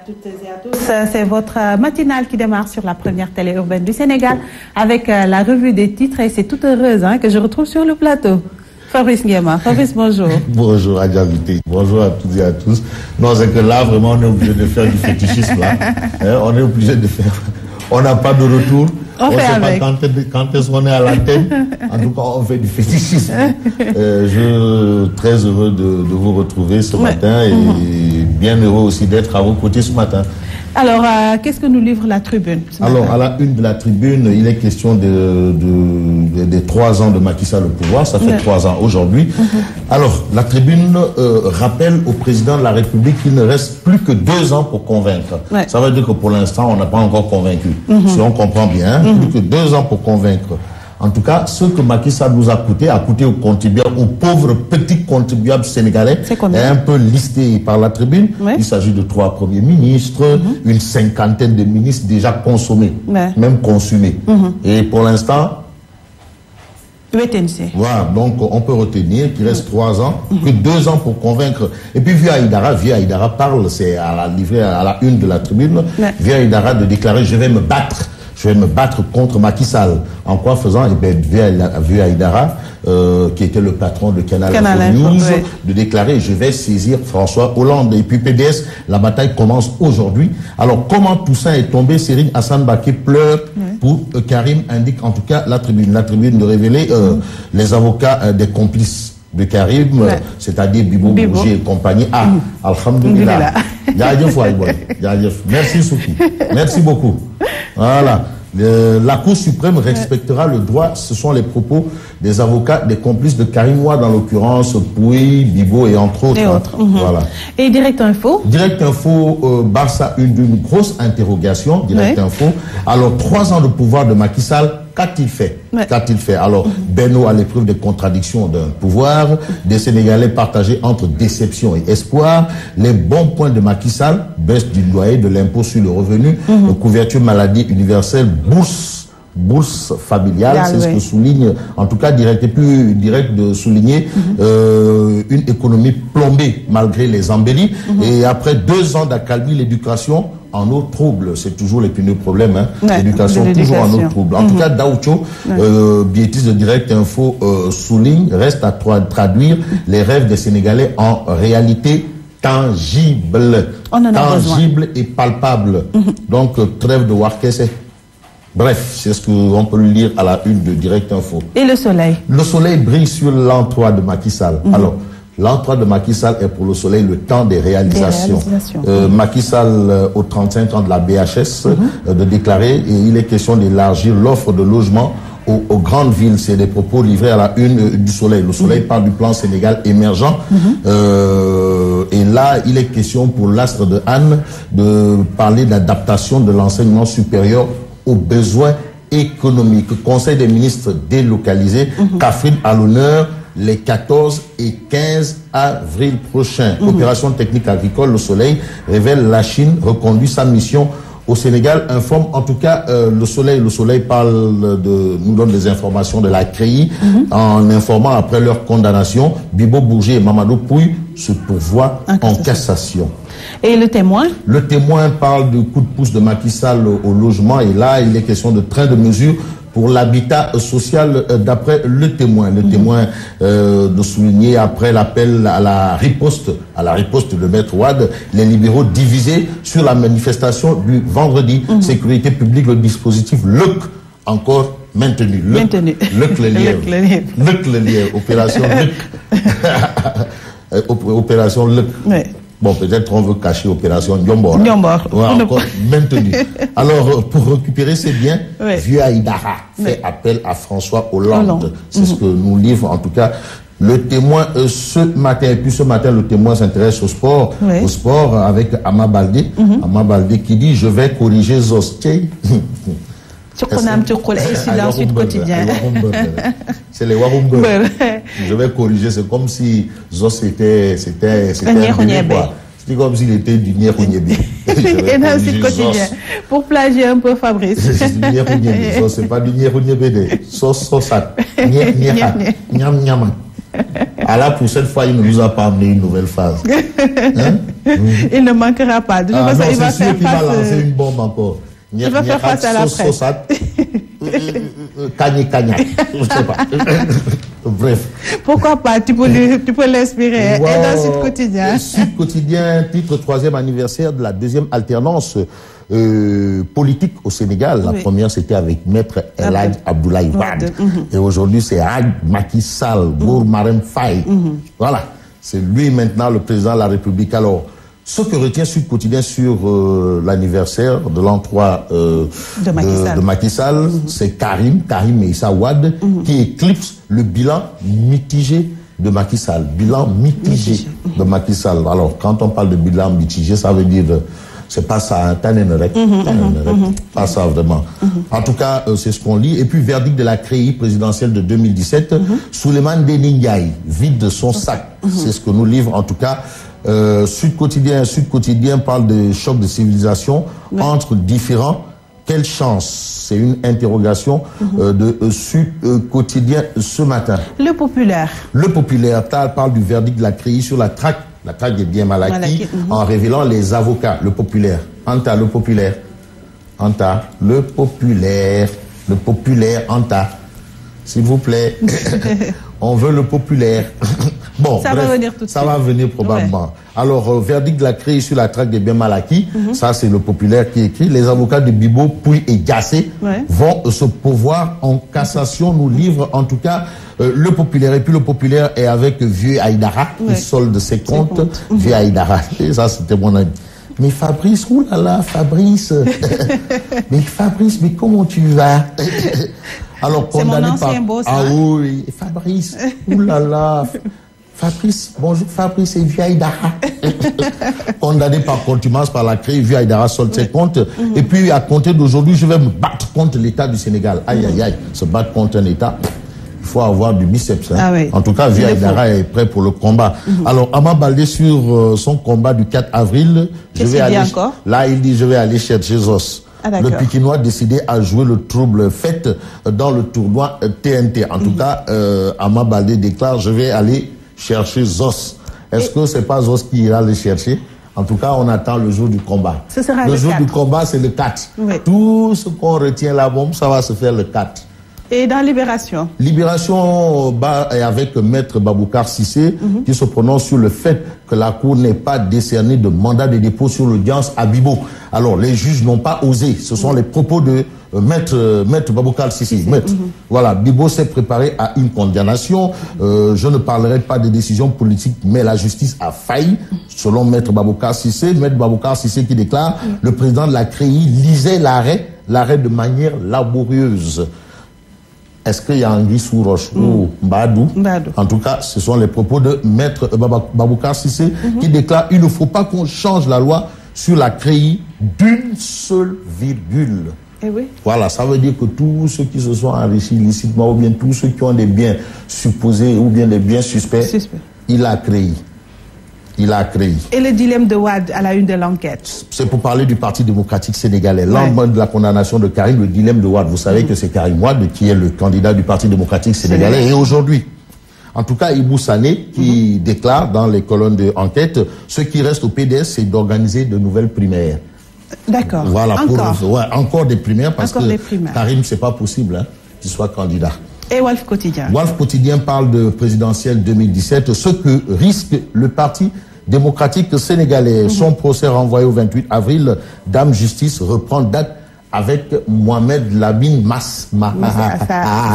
toutes et à tous. C'est votre matinale qui démarre sur la première télé urbaine du Sénégal avec la revue des titres et c'est toute heureuse que je retrouve sur le plateau. Fabrice Nguema. Fabrice, bonjour. Bonjour Adjavité. Bonjour à toutes et à tous. Non, c'est que là, vraiment, on est obligé de faire du fétichisme. Là. On est obligé de faire... On n'a pas de retour. On fait avec. Quand est-ce qu'on est à l'antenne. En tout cas, on fait du fétichisme. Je suis très heureux de vous retrouver ce matin et bien heureux aussi d'être à vos côtés ce matin. Alors, qu'est-ce que nous livre la Tribune ce matin? Alors, à la une de la Tribune, il est question des 3 ans de Macky Sall au pouvoir. Ça fait 3 ans aujourd'hui. Alors, la Tribune rappelle au président de la République qu'il ne reste plus que 2 ans pour convaincre. Ça veut dire que pour l'instant, on n'a pas encore convaincu. Si on comprend bien, plus que 2 ans pour convaincre. En tout cas, ce que Macky Sall nous a coûté aux contribuables, aux pauvres petits contribuables sénégalais, est un peu listé par la Tribune. Il s'agit de 3 premiers ministres, une 50aine de ministres déjà consommés, même consumés. Et pour l'instant, voilà, donc on peut retenir qu'il reste 3 ans, que 2 ans pour convaincre. Et puis Via Aïdara parle, c'est à la une de la Tribune, Via Aïdara de déclarer « je vais me battre ». Je vais me battre contre Macky Sall. En quoi faisant? Eh bien, Via Aïdara, qui était le patron de Canal News, de déclarer « je vais saisir François Hollande ». Et puis PDS, la bataille commence aujourd'hui. Alors, comment tout ça est tombé? Serine Hassan Baké pleure pour Karim, indique en tout cas la Tribune. La Tribune de révéler les avocats des complices de Karim, c'est-à-dire Bibo Bourget et compagnie. Alhamdoulilah. Merci Souki. Merci beaucoup. Voilà. La Cour suprême respectera le droit, ce sont les propos des avocats des complices de Karim Wade, dans l'occurrence Pouy, Bibo et entre autres. Voilà. Et Direct Info? Direct Info, Barça, d'une grosse interrogation, Direct Info. Alors, 3 ans de pouvoir de Macky Sall, qu'a-t-il fait? Qu'a-t-il fait? Alors, Benno à l'épreuve des contradictions d'un pouvoir, des Sénégalais partagés entre déception et espoir, les bons points de Macky Sall, baisse du loyer, de l'impôt sur le revenu, couverture maladie universelle, bourse familiale, c'est ce que souligne, en tout cas direct, et plus direct de souligner une économie plombée malgré les embellis. Et après 2 ans d'accalmie, l'éducation en eau trouble, c'est toujours l'épineux problème, l'éducation toujours en eau trouble. En tout cas, Daoucho, biétiste de Direct Info, souligne, reste à traduire les rêves des Sénégalais en réalité tangible. Tangible et palpable. Donc, trêve de Warkese. Bref, c'est ce qu'on peut lire à la une de Direct Info. Et le soleil? Le soleil brille sur l'entroi de Macky Sall. Alors, l'entroi de Macky Sall est pour le soleil le temps des réalisations. Macky Sall, au 35 ans de la BHS, de déclarer, et il est question d'élargir l'offre de logement aux grandes villes. C'est des propos livrés à la une du soleil. Le soleil parle du plan Sénégal émergent. Et là, il est question pour l'astre de Anne de parler d'adaptation de l'enseignement supérieur aux besoins économiques. Conseil des ministres délocalisé, Kaffrine à l'honneur les 14 et 15 avril prochains. Opération technique agricole, le soleil révèle la Chine reconduit sa mission au Sénégal, informe en tout cas le soleil parle nous donne des informations de la CREI en informant après leur condamnation, Bibo Bourget et Mamadou Pouy se pourvoient en cassation. Et le témoin? Le témoin parle du coup de pouce de Macky Sall au logement et là il est question de train de mesure pour l'habitat social d'après le témoin. Le témoin de souligner après l'appel à la riposte de Maître Wade, les libéraux divisés sur la manifestation du vendredi. Sécurité publique, le dispositif LEC encore maintenu. LEC le lièvre. Opération LEC. Opération LEC. Bon, peut-être on veut cacher opération Ndiombor. Encore maintenu. Alors, pour récupérer ses biens, Via Aïdara fait appel à François Hollande. C'est ce que nous livre, en tout cas, le témoin ce matin. Et puis ce matin, le témoin s'intéresse au sport. Au sport avec Ama Baldé. Ama Baldé qui dit « Je vais corriger Zostier ». C'est les Warumber. Je vais corriger, c'est comme si Zos c'était c'est comme s'il était du Nyeronyébé. Pour plagier un peu Fabrice. C'est pas du Nyeronyébé, Sosat, Nyam Nyaman. Alors pour cette fois, il ne nous a pas amené une nouvelle phase. Hein? Il ne manquera pas. De toute façon, il va faire face. Il va lancer une bombe encore. Il va faire face à la presse. Cagné. Je sais pas. Bref. Pourquoi pas? Tu peux l'inspirer. Wow. Et dans Sud Quotidien. Sud Quotidien, titre 3e anniversaire de la 2e alternance politique au Sénégal. La première, c'était avec Maître El Hadj Abdoulaye Wade. Et aujourd'hui, c'est Macky Sall, Bour Marème Faye. Voilà. C'est lui maintenant le président de la République. Alors, ce que retient Sud Quotidien sur l'anniversaire de l'an 3 de Macky Sall, c'est Karim Meïssa Wade, qui éclipse le bilan mitigé de Macky Sall. Bilan mitigé de Macky Sall. Alors, quand on parle de bilan mitigé, ça veut dire... c'est pas ça, pas ça vraiment. En tout cas, c'est ce qu'on lit. Et puis, verdict de la CREI présidentielle de 2017, Souleymane Ndéné Ndiaye vide de son sac. C'est ce que nous livre en tout cas Sud Quotidien parle de choc de civilisation entre différents. Quelle chance? C'est une interrogation de Sud Quotidien ce matin. Le Populaire. Le Populaire parle du verdict de la CREI sur la traque des biens mal acquis en révélant les avocats. Le Populaire. Anta, le Populaire. Anta, le Populaire. Le Populaire, Anta. S'il vous plaît. On veut le Populaire. Bon, ça va venir tout de suite. Ça va venir probablement. Ouais. Alors, verdict de la CREI sur la traque des biens mal acquis. Ça, c'est le Populaire qui écrit. Les avocats de Bibo, Pouy et Gassé vont se pourvoir en cassation, nous livre en tout cas le Populaire. Et puis le Populaire est avec Vieux Aïdara, qui solde ses comptes. Vieux Aïdara. Et ça, c'était mon ami. Mais Fabrice, oulala, Fabrice. Mais Fabrice, mais comment tu vas? Alors, condamné par... Ah oui, Fabrice, oulala. Fabrice, bonjour Fabrice et Vieux Aïdara. Condamné par contumace par la CREI, Vieux Aïdara solde ses comptes. Et puis, à compter d'aujourd'hui, je vais me battre contre l'État du Sénégal. Aïe, aïe, aïe. Se battre contre un État, il faut avoir du biceps. En tout cas, Vieux Aïdara est prêt pour le combat. Alors, Ama Baldé sur son combat du 4 avril. Là, il dit, je vais aller chercher Zos. Le Pikinois décidé à jouer le trouble fait dans le tournoi TNT. En tout cas, Ama Baldé déclare, je vais aller chercher Zos. Est-ce que c'est pas Zos qui ira le chercher? En tout cas, on attend le jour du combat. Ce sera le jour du combat, c'est le 4. Tout ce qu'on retient là, bon, ça va se faire le 4. Et dans Libération? Libération est avec Maître Baboucar Cissé qui se prononce sur le fait que la Cour n'ait pas décerné de mandat de dépôt sur l'audience à Bibo. Alors, les juges n'ont pas osé. Ce sont les propos de Maître Baboucar Cissé. Voilà, Bibo s'est préparé à une condamnation. Je ne parlerai pas des décisions politiques, mais la justice a failli, selon Maître Baboucar Cissé. Maître Baboucar Cissé qui déclare le président de la CREI lisait l'arrêt de manière laborieuse. Est-ce qu'il y a Anguille sous roche ou Mbadou? En tout cas, ce sont les propos de Maître Baboucar Cissé qui déclare il ne faut pas qu'on change la loi sur la CREI d'une seule virgule. Voilà, ça veut dire que tous ceux qui se sont enrichis illicitement ou bien tous ceux qui ont des biens supposés ou bien des biens suspects, il a créé. Il a créé. Et le dilemme de Wade à la une de l'enquête? C'est pour parler du Parti démocratique sénégalais. Lendemain de la condamnation de Karim, le dilemme de Wade. Vous savez que c'est Karim Wade qui est le candidat du Parti démocratique sénégalais. Et aujourd'hui, en tout cas, Ibou Sané qui déclare dans les colonnes de enquête, ce qui reste au PDS, c'est d'organiser de nouvelles primaires. D'accord. Voilà, encore des primaires parce que Karim, c'est pas possible qu'il soit candidat. Et Walf Quotidien? Walf Quotidien parle de présidentielle 2017, ce que risque le Parti démocratique sénégalais. Son procès renvoyé au 28 avril, Dame Justice reprend date avec Mohamed Labine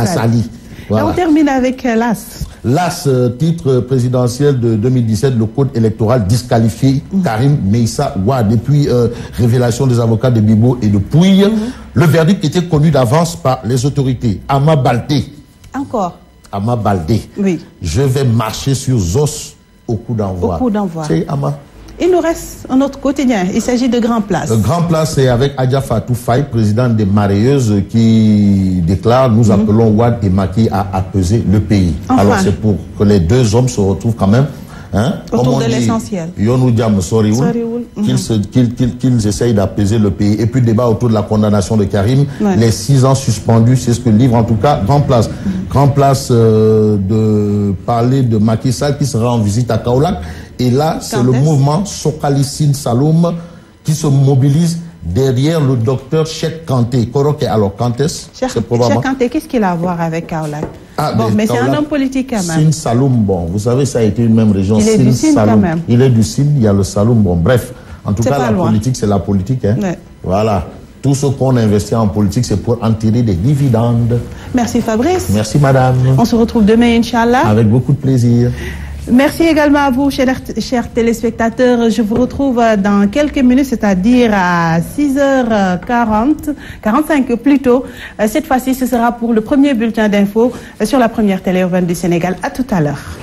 Sali. Voilà. On termine avec l'AS. L'AS, titre présidentiel de 2017, le code électoral disqualifié Karim Meïssa Wade. Et puis, révélation des avocats de Bibo et de Pouy. Le verdict était connu d'avance par les autorités. Ama Baldé. Encore. Ama Baldé. Oui. Je vais marcher sur Zos au coup d'envoi. Au coup d'envoi. C'est Ama. Il nous reste un autre quotidien. Il s'agit de Grand Place. Le Grand Place, c'est avec Adja Fatou Faye, présidente des Marailleuses, qui déclare « Nous appelons Wade et Macky à apaiser le pays ». Alors c'est pour que les deux hommes se retrouvent quand même Hein? Autour de l'essentiel. Qu'ils essayent d'apaiser le pays. Et puis débat autour de la condamnation de Karim, les 6 ans suspendus, c'est ce que le livre en tout cas grand place. Grand place de parler de Macky Sall qui sera en visite à Kaolack. Et là, c'est le mouvement Sokalicine Saloum qui se mobilise derrière le docteur Cheikh Kanté. Alors, quand est-ce? Cheikh Kanté, qu'est-ce qu'il a à voir avec Kaolack? Mais c'est un homme politique quand même. Sine Saloum, bon, vous savez, ça a été une même région. Il est du Sine quand même. Il est du Sine, il y a le Saloum, bon, bref. En tout cas, la politique, c'est la politique. Hein. Ouais. Voilà. Tout ce qu'on investit en politique, c'est pour en tirer des dividendes. Merci Fabrice. Merci madame. On se retrouve demain, Inch'Allah. Avec beaucoup de plaisir. Merci également à vous, chers téléspectateurs. Je vous retrouve dans quelques minutes, c'est-à-dire à 6h45 plutôt. Cette fois-ci, ce sera pour le premier bulletin d'info sur la première télé urbaine du Sénégal. À tout à l'heure.